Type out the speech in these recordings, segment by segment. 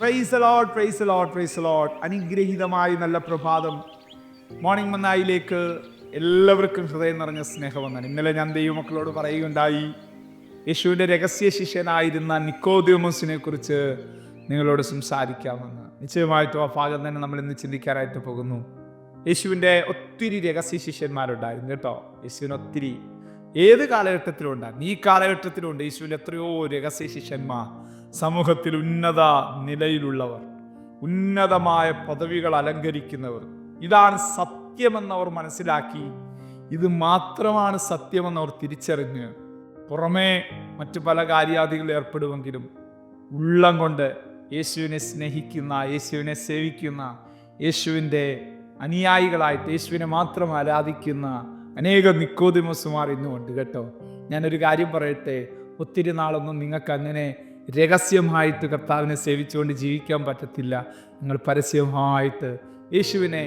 Price lord, praise lord, praise lord. അനുഗ്രഹീതമായ നല്ല പ്രഭാതം. മോർണിംഗ് മന്നായിലേക്ക് എല്ലാവർക്കും ഹൃദയം നിറഞ്ഞ സ്നേഹവന്ദനം. ഇന്നലെ ഞാൻ ദൈവമക്കളോട് പറയുകയുണ്ടായി, യേശുവിൻ്റെ രഹസ്യ ശിഷ്യനായിരുന്ന നിക്കോദിമോസിനെ കുറിച്ച് നിങ്ങളോട് സംസാരിക്കാമെന്ന്. നിശ്ചയമായിട്ടും ആ ഭാഗം തന്നെ നമ്മൾ ഇന്ന് ചിന്തിക്കാനായിട്ട് പോകുന്നു. യേശുവിൻ്റെ ഒത്തിരി രഹസ്യ ശിഷ്യന്മാരുണ്ടായിരുന്നു കേട്ടോ. യേശുവിന് ഒത്തിരി ഏത് കാലഘട്ടത്തിലും ഉണ്ടായിരുന്നു. ഈ കാലഘട്ടത്തിലുണ്ട് യേശുവിൻ്റെ എത്രയോ രഹസ്യ ശിഷ്യന്മാർ. സമൂഹത്തിൽ ഉന്നത നിലയിലുള്ളവർ, ഉന്നതമായ പദവികൾ അലങ്കരിക്കുന്നവർ. ഇതാണ് സത്യമെന്നവർ മനസ്സിലാക്കി, ഇത് മാത്രമാണ് സത്യമെന്നവർ തിരിച്ചറിഞ്ഞ് പുറമേ മറ്റു പല കാര്യാദികളിൽ ഏർപ്പെടുമെങ്കിലും ഉള്ളം കൊണ്ട് യേശുവിനെ സ്നേഹിക്കുന്ന, യേശുവിനെ സേവിക്കുന്ന, യേശുവിൻ്റെ അനുയായികളായിട്ട് യേശുവിനെ മാത്രം ആരാധിക്കുന്ന അനേകം നിക്കോദിമോസുമാർ ഇന്നുമുണ്ട് കേട്ടോ. ഞാനൊരു കാര്യം പറയട്ടെ, ഒത്തിരി നാളൊന്നും നിങ്ങൾക്ക് അങ്ങനെ രഹസ്യമായിട്ട് കർത്താവിനെ സേവിച്ചുകൊണ്ട് ജീവിക്കാൻ പറ്റത്തില്ല. നിങ്ങൾ പരസ്യമായിട്ട് യേശുവിനെ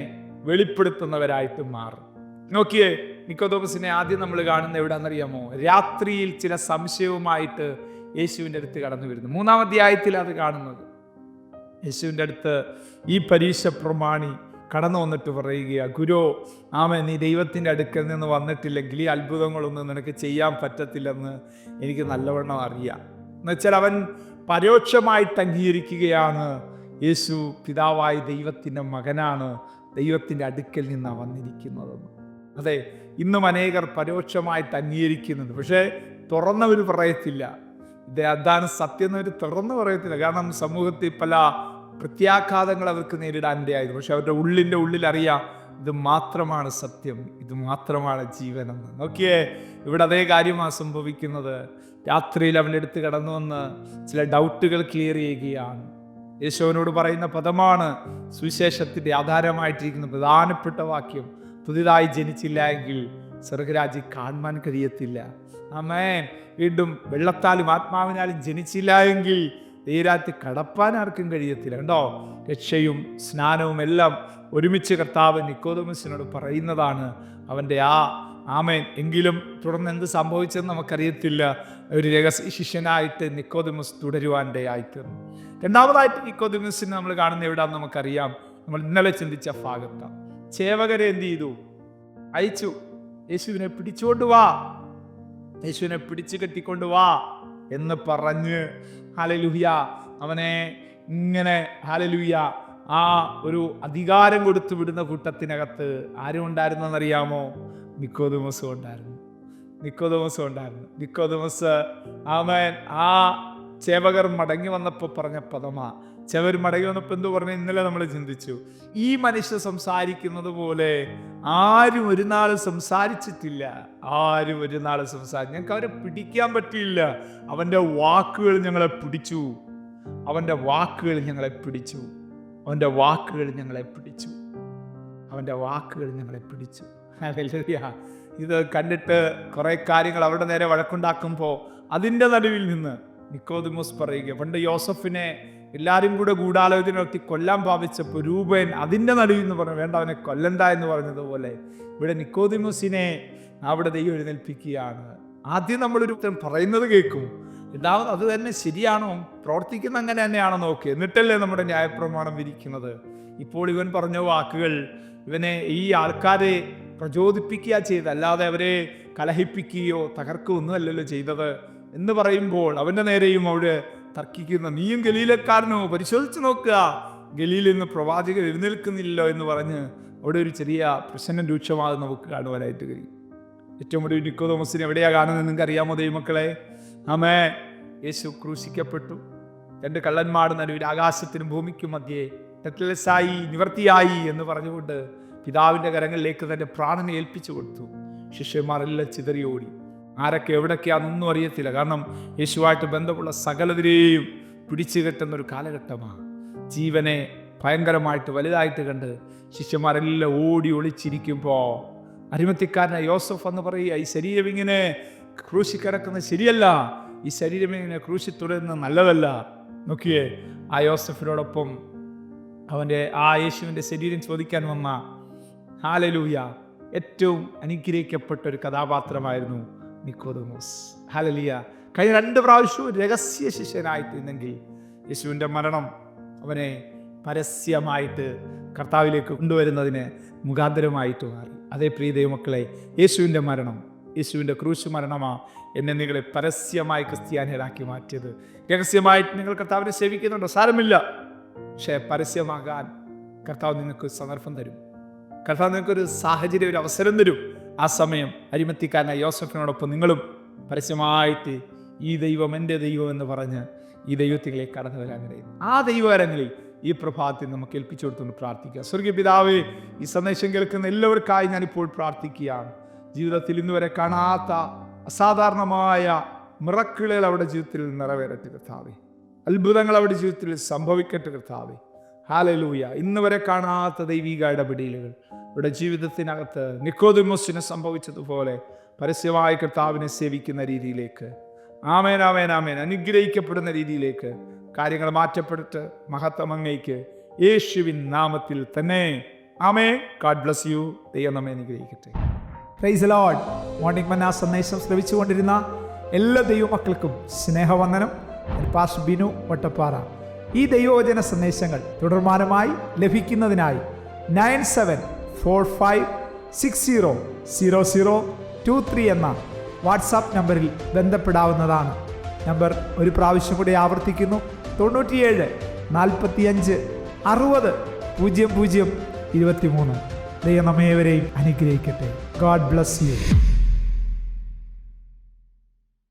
വെളിപ്പെടുത്തുന്നവരായിട്ട് മാറും. നോക്കിയേ, നിക്കോദോമസിനെ ആദ്യം നമ്മൾ കാണുന്നത് എവിടെയാണെന്നറിയാമോ? രാത്രിയിൽ ചില സംശയവുമായിട്ട് യേശുവിൻ്റെ അടുത്ത് കടന്നു വരുന്നു. 3-ാം അധ്യായത്തിൽ അത് കാണുന്നത്. യേശുവിൻ്റെ അടുത്ത് ഈ പരീക്ഷ പ്രമാണി കടന്നു വന്നിട്ട് പറയുക, ഗുരു, നീ ദൈവത്തിൻ്റെ അടുക്കൽ നിന്ന് വന്നിട്ടില്ലെങ്കിൽ ഈ അത്ഭുതങ്ങളൊന്നും നിനക്ക് ചെയ്യാൻ പറ്റത്തില്ലെന്ന് എനിക്ക് നല്ലവണ്ണം അറിയാം. എന്നുവെച്ചാൽ അവൻ പരോക്ഷമായിട്ട് അംഗീകരിക്കുകയാണ് യേശു പിതാവായ ദൈവത്തിൻ്റെ മകനാണ്, ദൈവത്തിൻ്റെ അടുക്കൽ നിന്നാണ് വന്നിരിക്കുന്നതെന്ന്. അതെ, ഇന്നും അനേകർ പരോക്ഷമായിട്ട് അംഗീകരിക്കുന്നുണ്ട്, പക്ഷേ തുറന്നവർ പറയത്തില്ല. അതാണ് സത്യം എന്നവർ തുറന്നു പറയത്തില്ല. കാരണം സമൂഹത്തിൽ പല പ്രത്യാഘാതങ്ങൾ അവർക്ക് നേരിടാനിടയായിരുന്നു. പക്ഷെ അവരുടെ ഉള്ളിൽ അറിയാം, ഇത് മാത്രമാണ് സത്യം, ഇത് മാത്രമാണ് ജീവനെന്ന്. നോക്കിയേ, ഇവിടെ അതേ കാര്യമാണ് സംഭവിക്കുന്നത്. രാത്രിയിൽ അവൻ്റെ അടുത്ത് കടന്നു വന്ന് ചില ഡൗട്ടുകൾ ക്ലിയർ ചെയ്യുകയാണ്. യേശുവിനോട് പറയുന്ന പദമാണ് സുവിശേഷത്തിൻ്റെ ആധാരമായിട്ടിരിക്കുന്ന പ്രധാനപ്പെട്ട വാക്യം. പുതിയതായി ജനിച്ചില്ല എങ്കിൽ സ്വർഗരാജ്യം കാണുവാൻ കഴിയത്തില്ല. ആമേൻ. വീണ്ടും വെള്ളത്താലും ആത്മാവിനാലും ജനിച്ചില്ല എങ്കിൽ ദൈവരാജ്യത്തിൽ കടപ്പാൻ ആർക്കും കഴിയത്തില്ല. കണ്ടോ, രക്ഷയും സ്നാനവും എല്ലാം ഒരുമിച്ച് കർത്താവ് നിക്കോദോമസിനോട് പറയുന്നതാണ്. അവൻ്റെ ആമേൻ. എങ്കിലും തുടർന്ന് എന്ത് സംഭവിച്ചെന്ന് നമുക്കറിയത്തില്ല. ഒരു രഹസ്യ ശിഷ്യനായിട്ട് നിക്കോദോമസ് തുടരുവാനിടയായിത്തീർന്നു. രണ്ടാമതായിട്ട് നിക്കോദോമസിനെ നമ്മൾ കാണുന്ന എവിടാന്ന് നമുക്കറിയാം. നമ്മൾ ഇന്നലെ ചിന്തിച്ച ഭാഗത്താണ്. ചേവകരെ എന്ത് ചെയ്തു? അയച്ചു. യേശുവിനെ പിടിച്ചുകൊണ്ട് വാ, യേശുവിനെ പിടിച്ചു കെട്ടിക്കൊണ്ട് വാ എന്ന് പറഞ്ഞ് ഹല്ലേലൂയ അവനെ ഇങ്ങനെ ഹല്ലേലൂയ ആ ഒരു അധികാരം കൊടുത്തു വിടുന്ന കൂട്ടത്തിനകത്ത് ആരും ഉണ്ടായിരുന്നെന്നറിയാമോ? നിക്കോദോമസും ഉണ്ടായിരുന്നു. നിക്കോദോമസ് ആമേൻ. ആ ചേവകർ മടങ്ങി വന്നപ്പോൾ പറഞ്ഞ പദമാ. ചേവർ മടങ്ങി വന്നപ്പോൾ എന്തു പറഞ്ഞു? ഇന്നലെ നമ്മൾ ചിന്തിച്ചു, ഈ മനുഷ്യർ സംസാരിക്കുന്നത് പോലെ ആരും ഒരു നാളും സംസാരിച്ചിട്ടില്ല. ഞങ്ങൾക്ക് അവരെ പിടിക്കാൻ പറ്റിയില്ല. അവൻ്റെ വാക്കുകൾ ഞങ്ങളെ പിടിച്ചു. ഇത് കണ്ടിട്ട് കുറെ കാര്യങ്ങൾ അവരുടെ നേരെ വഴക്കുണ്ടാക്കുമ്പോൾ അതിൻ്റെ നടുവിൽ നിന്ന് നിക്കോദിമോസ് പറയുക, പണ്ട് യോസഫിനെ എല്ലാവരും കൂടെ ഗൂഢാലോചന നടത്തി കൊല്ലാൻ ഭാവിച്ചപ്പോൾ രൂപൻ അതിൻ്റെ നടുവിൽ നിന്ന് പറഞ്ഞു, വേണ്ട, അവനെ കൊല്ലണ്ട എന്ന് പറഞ്ഞതുപോലെ ഇവിടെ നിക്കോദിമോസിനെ അവിടെ ദൈവം എഴുന്നേൽപ്പിക്കുകയാണ്. ആദ്യം നമ്മളൊരു പറയുന്നത് കേൾക്കും, രണ്ടാമത് അത് തന്നെ ശരിയാണോ, പ്രവർത്തിക്കുന്ന അങ്ങനെ തന്നെയാണോ നോക്കി, എന്നിട്ടല്ലേ നമ്മുടെ ന്യായപ്രമാണം വിരിക്കുന്നത്. ഇപ്പോൾ ഇവൻ പറഞ്ഞ വാക്കുകൾ ഇവനെ ഈ ആൾക്കാരെ പ്രചോദിപ്പിക്കുക ചെയ്ത്, അല്ലാതെ അവരെ കലഹിപ്പിക്കുകയോ തകർക്കുകയോ ഒന്നുമല്ലല്ലോ ചെയ്തത് എന്ന് പറയുമ്പോൾ അവൻ്റെ നേരെയും അവിടെ തർക്കിക്കുന്ന, നീയും ഗലീലക്കാരനോ, പരിശോധിച്ച് നോക്കുക, ഗലീലിൽ നിന്ന് പ്രവാചകർ എഴുന്നേൽക്കുന്നില്ലല്ലോ എന്ന് പറഞ്ഞ് അവിടെ ഒരു ചെറിയ പ്രശ്നം രൂക്ഷമാകും നമുക്ക് കാണുവാനായിട്ട് കഴിയും. ഏറ്റവും കൂടുതൽ നിക്കോദോമസിനെ എവിടെയാണ് കാണുന്നത് നിങ്ങൾക്ക് അറിയാമോ ദൈവമക്കളെ? യേശു ക്രൂശിക്കപ്പെട്ടു. 2 കള്ളന്മാർ നടുവിൽ ആകാശത്തിനും ഭൂമിക്കും മധ്യേ തെറ്റലസായി നിവർത്തിയായി എന്ന് പറഞ്ഞുകൊണ്ട് പിതാവിൻ്റെ കരങ്ങളിലേക്ക് തൻ്റെ പ്രാണനെ ഏൽപ്പിച്ചു കൊടുത്തു. ശിഷ്യന്മാരെല്ലാം ചിതറിയോടി. ആരൊക്കെ എവിടൊക്കെയാണെന്നൊന്നും അറിയത്തില്ല. കാരണം യേശുവായിട്ട് ബന്ധമുള്ള സകലതിരെയും പിടിച്ചു കെട്ടുന്നൊരു കാലഘട്ടമാണ്. ജീവനെ ഭയങ്കരമായിട്ട് വലുതായിട്ട് കണ്ട് ശിഷ്യന്മാരെല്ലാം ഓടി ഒളിച്ചിരിക്കുമ്പോൾ അരിമത്യക്കാരനായ യോസഫ് എന്ന് പറയുക, ഈ ശരീരം ഇങ്ങനെ ക്രൂശി കിടക്കുന്നത് ശരിയല്ല, ഈ ശരീരം ഇങ്ങനെ ക്രൂശി തുടരുന്നത് നല്ലതല്ല. നോക്കിയേ, ആ യോസഫിനോടൊപ്പം അവൻ്റെ ആ യേശുവിൻ്റെ ശരീരം ചോദിക്കാൻ വന്ന ഹല്ലേലൂയ ഏറ്റവും അനുഗ്രഹിക്കപ്പെട്ട ഒരു കഥാപാത്രമായിരുന്നു നിക്കോദോമോസ്. ഹല്ലേലൂയ. കഴിഞ്ഞ 2 പ്രാവശ്യവും രഹസ്യ ശിഷ്യനായിട്ടിരുന്നെങ്കിൽ യേശുവിൻ്റെ മരണം അവനെ പരസ്യമായിട്ട് കർത്താവിലേക്ക് കൊണ്ടുവരുന്നതിന് മുഖാന്തരമായിട്ട് മാറി. അതേ പ്രിയ ദൈവമക്കളെ, യേശുവിൻ്റെ മരണം, യേശുവിൻ്റെ ക്രൂശ് മരണമാ എന്നെ നിങ്ങളെ പരസ്യമായി ക്രിസ്ത്യാനികളാക്കി മാറ്റിയത്. രഹസ്യമായിട്ട് നിങ്ങൾ കർത്താവിനെ സേവിക്കുന്നുണ്ടോ? സാരമില്ല. പക്ഷേ പരസ്യമാകാൻ കർത്താവ് നിങ്ങൾക്ക് സന്ദർഭം തരും. കർത്താവ് നിങ്ങൾക്കൊരു സാഹചര്യം, ഒരു അവസരം തരും. ആ സമയം അരിമത്തിക്കാരനായ യോസഫിനോടൊപ്പം നിങ്ങളും പരസ്യമായിട്ട് ഈ ദൈവം എൻ്റെ ദൈവം എന്ന് പറഞ്ഞ് ഈ ദൈവത്തിലേക്ക് കടന്നു വരാൻ കഴിയും. ആ ദൈവകരങ്ങളിൽ ഈ പ്രഭാതത്തിൽ നമുക്ക് ഏൽപ്പിച്ചു കൊടുത്തുകൊണ്ട് പ്രാർത്ഥിക്കുക. സ്വർഗീയ പിതാവേ, ഈ സന്ദേശം കേൾക്കുന്ന എല്ലാവർക്കായി ഞാനിപ്പോൾ പ്രാർത്ഥിക്കുകയാണ്. ജീവിതത്തിൽ ഇന്നുവരെ കാണാത്ത അസാധാരണമായ മിറക്കിളുകൾ അവരുടെ ജീവിതത്തിൽ നിറവേറട്ടെ കർത്താവേ. അത്ഭുതങ്ങൾ അവരുടെ ജീവിതത്തിൽ സംഭവിക്കട്ടെ കർത്താവേ. ഹല്ലേലൂയ. ഇന്ന് വരെ കാണാത്ത ദൈവിക ഇടപെടലുകൾ ഇവിടെ ജീവിതത്തിനകത്ത് നിക്കോദിമോസിന് സംഭവിച്ചതുപോലെ പരസ്യമായ കർത്താവിനെ സേവിക്കുന്ന രീതിയിലേക്ക്, ആമേൻ ആമേൻ ആമേൻ, അനുഗ്രഹിക്കപ്പെടുന്ന രീതിയിലേക്ക് കാര്യങ്ങൾ മാറ്റപ്പെട്ടിട്ട് മഹത്വം അങ്ങേക്ക് യേശുവിൻ നാമത്തിൽ തന്നെ. ആമേൻ. God bless you. ദൈവം നമ്മെ അനുഗ്രഹിക്കട്ടെ. Praise the Lord. മോർണിംഗ് മന്ന സന്ദേശം ശ്രവിച്ചുകൊണ്ടിരുന്ന എല്ലാ ദൈവമക്കൾക്കും സ്നേഹവന്ദനം. പാസ്റ്റർ ബിനു വട്ടപ്പാറ. ഈ ദൈവവചന സന്ദേശങ്ങൾ തുടർമാനമായി ലഭിക്കുന്നതിനായി 9745600023 എന്ന വാട്സാപ്പ് നമ്പറിൽ ബന്ധപ്പെടാവുന്നതാണ്. നമ്പർ ഒരു പ്രാവശ്യം കൂടി ആവർത്തിക്കുന്നു: 97 45 60 00 23. ദൈവം നമ്മേവരെയും അനുഗ്രഹിക്കട്ടെ. God bless U.